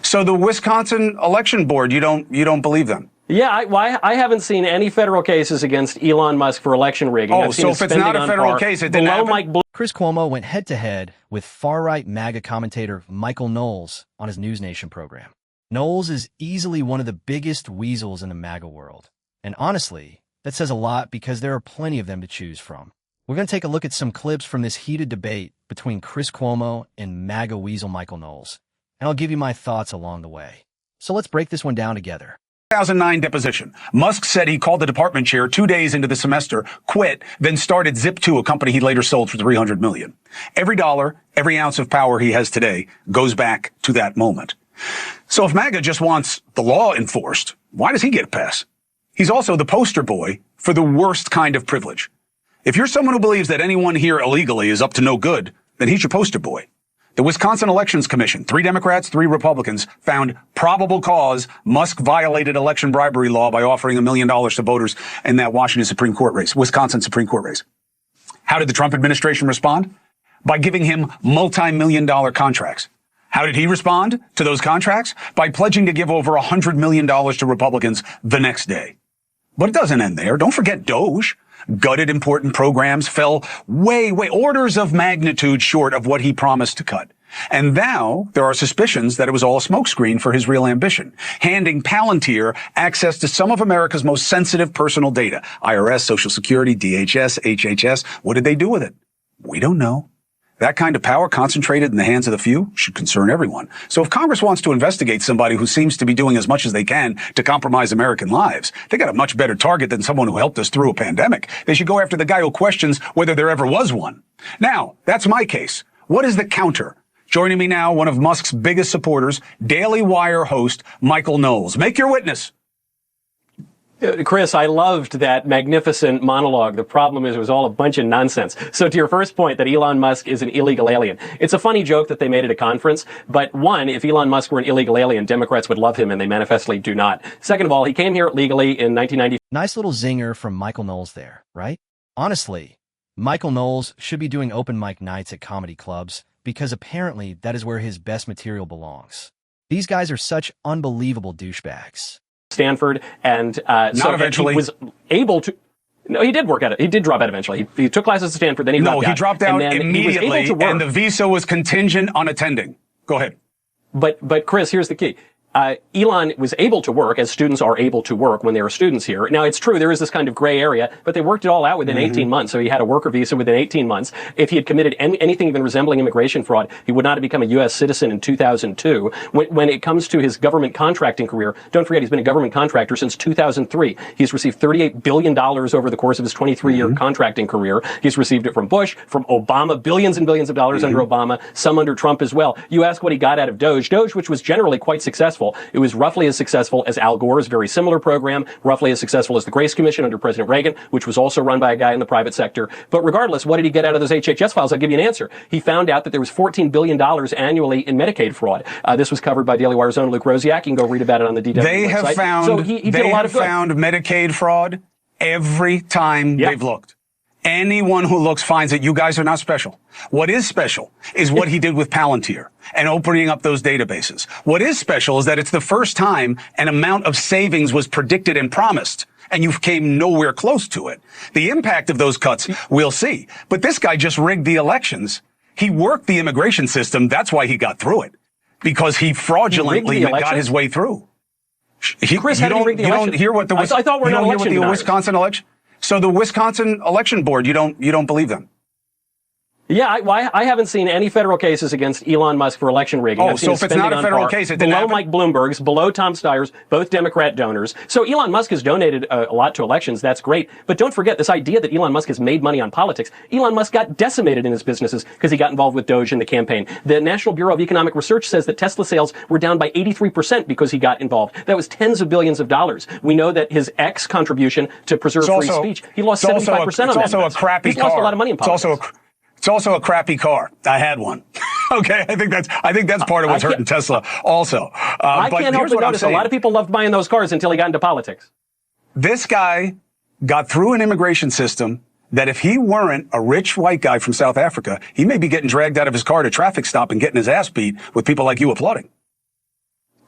So the Wisconsin election board, you don't believe them? Yeah, I haven't seen any federal cases against Elon Musk for election rigging. Oh, so if it's not a federal case, it didn't happen? Chris Cuomo went head-to-head with far-right MAGA commentator Michael Knowles on his News Nation program. Knowles is easily one of the biggest weasels in the MAGA world. And honestly, that says a lot because there are plenty of them to choose from. We're going to take a look at some clips from this heated debate between Chris Cuomo and MAGA weasel Michael Knowles. And I'll give you my thoughts along the way. So let's break this one down together. 2009 deposition. Musk said he called the department chair 2 days into the semester, quit, then started Zip2, a company he later sold for $300 million. Every dollar, every ounce of power he has today goes back to that moment. So if MAGA just wants the law enforced, why does he get a pass? He's also the poster boy for the worst kind of privilege. If you're someone who believes that anyone here illegally is up to no good, then he's your poster boy. The Wisconsin Elections Commission, 3 Democrats, 3 Republicans, found probable cause Musk violated election bribery law by offering $1 million to voters in that Wisconsin Supreme Court race. How did the Trump administration respond? By giving him multi-million-dollar contracts. How did he respond to those contracts? By pledging to give over $100 million to Republicans the next day. But it doesn't end there. Don't forget Doge. Gutted important programs, fell way orders of magnitude short of what he promised to cut. And now there are suspicions that it was all a smokescreen for his real ambition, handing Palantir access to some of America's most sensitive personal data. IRS, Social Security, DHS, HHS. What did they do with it? We don't know. That kind of power concentrated in the hands of the few should concern everyone. So if Congress wants to investigate somebody who seems to be doing as much as they can to compromise American lives, they got a much better target than someone who helped us through a pandemic. They should go after the guy who questions whether there ever was one. Now, that's my case. What is the counter? Joining me now, one of Musk's biggest supporters, Daily Wire host Michael Knowles. Make your witness. Chris, I loved that magnificent monologue. The problem is it was all a bunch of nonsense. So to your first point that Elon Musk is an illegal alien, it's a funny joke that they made at a conference. But one, if Elon Musk were an illegal alien, Democrats would love him, and they manifestly do not. Second of all, he came here legally in 1990. Nice little zinger from Michael Knowles there, right? Honestly, Michael Knowles should be doing open mic nights at comedy clubs because apparently that is where his best material belongs. These guys are such unbelievable douchebags. Stanford, and so eventually. He was able to. No, he did work at it. He did drop out eventually. He took classes at Stanford, then he dropped out. No, he dropped out immediately, he and the visa was contingent on attending. Go ahead. But Chris, here's the key. Elon was able to work, as students are able to work when they are students here. Now, it's true, there is this kind of gray area, but they worked it all out within 18 months. So he had a worker visa within 18 months. If he had committed anything even resembling immigration fraud, he would not have become a U.S. citizen in 2002. When it comes to his government contracting career, don't forget, he's been a government contractor since 2003. He's received $38 billion over the course of his 23-year contracting career. He's received it from Bush, from Obama, billions and billions of dollars under Obama, some under Trump as well. You ask what he got out of Doge, which was generally quite successful. It was roughly as successful as Al Gore's very similar program, roughly as successful as the Grace Commission under President Reagan, which was also run by a guy in the private sector. But regardless, what did he get out of those HHS files? I'll give you an answer. He found out that there was $14 billion annually in Medicaid fraud. This was covered by Daily Wire's own Luke Rosiak. You can go read about it on the DW They website. Have found, so he did a lot of good. found Medicaid fraud every time they've looked. Anyone who looks finds that you guys are not special. What is special is what he did with Palantir and opening up those databases. What is special is that it's the first time an amount of savings was predicted and promised, and you came nowhere close to it. The impact of those cuts, we'll see. But this guy just rigged the elections. He worked the immigration system. That's why he got through it, because he fraudulently got his way through. Chris, how did he rig the election? You don't hear what the I thought we're not election deniers. Wisconsin election. So the Wisconsin election board, you don't believe them? Yeah, I haven't seen any federal cases against Elon Musk for election rigging. Oh, so if it's not a federal case, it didn't happen? Below Mike Bloomberg's, below Tom Steyer's, both Democrat donors. So Elon Musk has donated a lot to elections. That's great. But don't forget this idea that Elon Musk has made money on politics. Elon Musk got decimated in his businesses because he got involved with Doge in the campaign. The National Bureau of Economic Research says that Tesla sales were down by 83% because he got involved. That was tens of billions of dollars. We know that his X contribution to preserve free speech, he lost 75% on that. It's also a crappy car. He's lost a lot of money in politics. It's also a crappy car. I had one. Okay, I think that's part of what's hurting Tesla also. I can't help but notice a lot of people loved buying those cars until he got into politics. This guy got through an immigration system that if he weren't a rich white guy from South Africa, he may be getting dragged out of his car to a traffic stop and getting his ass beat with people like you applauding.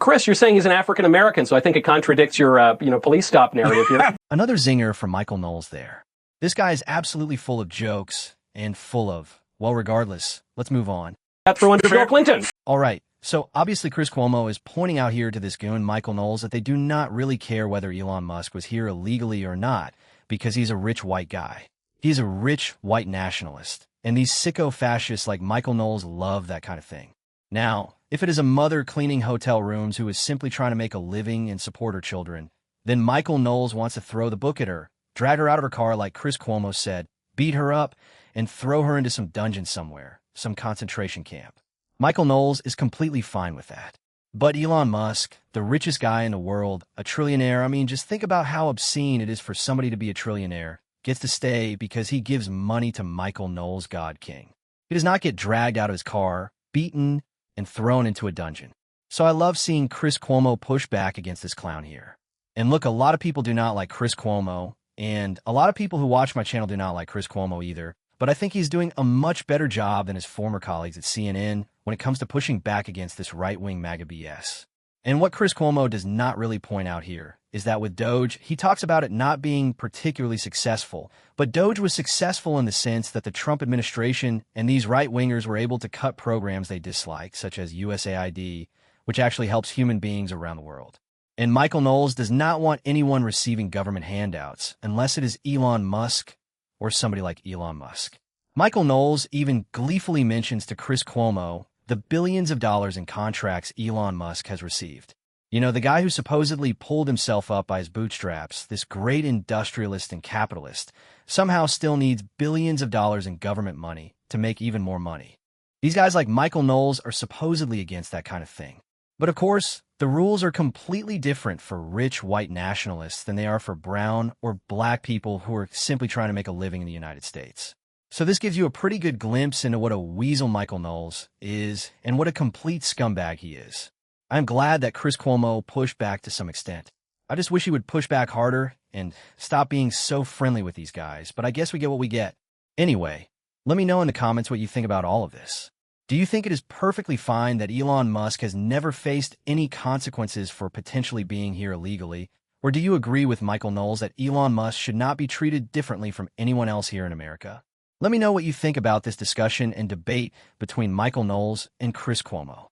Chris, you're saying he's an African American, so I think it contradicts your, police stop narrative here. Another zinger from Michael Knowles there. This guy is absolutely full of jokes and full of, well, regardless, let's move on. Got through under Bill Clinton. All right. So obviously Chris Cuomo is pointing out here to this goon, Michael Knowles, that they do not really care whether Elon Musk was here illegally or not because he's a rich white guy. He's a rich white nationalist. And these sicko fascists like Michael Knowles love that kind of thing. Now, if it is a mother cleaning hotel rooms who is simply trying to make a living and support her children, then Michael Knowles wants to throw the book at her, drag her out of her car like Chris Cuomo said, beat her up, and throw her into some dungeon somewhere, some concentration camp. Michael Knowles is completely fine with that. But Elon Musk, the richest guy in the world, a trillionaire, I mean, just think about how obscene it is for somebody to be a trillionaire, gets to stay because he gives money to Michael Knowles, God King. He does not get dragged out of his car, beaten, and thrown into a dungeon. So I love seeing Chris Cuomo push back against this clown here. And look, a lot of people do not like Chris Cuomo, and a lot of people who watch my channel do not like Chris Cuomo either, but I think he's doing a much better job than his former colleagues at CNN when it comes to pushing back against this right-wing MAGA BS. And what Chris Cuomo does not really point out here is that with Doge, he talks about it not being particularly successful, but Doge was successful in the sense that the Trump administration and these right-wingers were able to cut programs they dislike, such as USAID, which actually helps human beings around the world. And Michael Knowles does not want anyone receiving government handouts, unless it is Elon Musk or somebody like Elon Musk. Michael Knowles even gleefully mentions to Chris Cuomo the billions of dollars in contracts Elon Musk has received. You know, the guy who supposedly pulled himself up by his bootstraps, this great industrialist and capitalist, somehow still needs billions of dollars in government money to make even more money. These guys like Michael Knowles are supposedly against that kind of thing. But of course, the rules are completely different for rich white nationalists than they are for brown or black people who are simply trying to make a living in the United States. So this gives you a pretty good glimpse into what a weasel Michael Knowles is and what a complete scumbag he is. I'm glad that Chris Cuomo pushed back to some extent. I just wish he would push back harder and stop being so friendly with these guys, but I guess we get what we get. Anyway, let me know in the comments what you think about all of this. Do you think it is perfectly fine that Elon Musk has never faced any consequences for potentially being here illegally? Or do you agree with Michael Knowles that Elon Musk should not be treated differently from anyone else here in America? Let me know what you think about this discussion and debate between Michael Knowles and Chris Cuomo.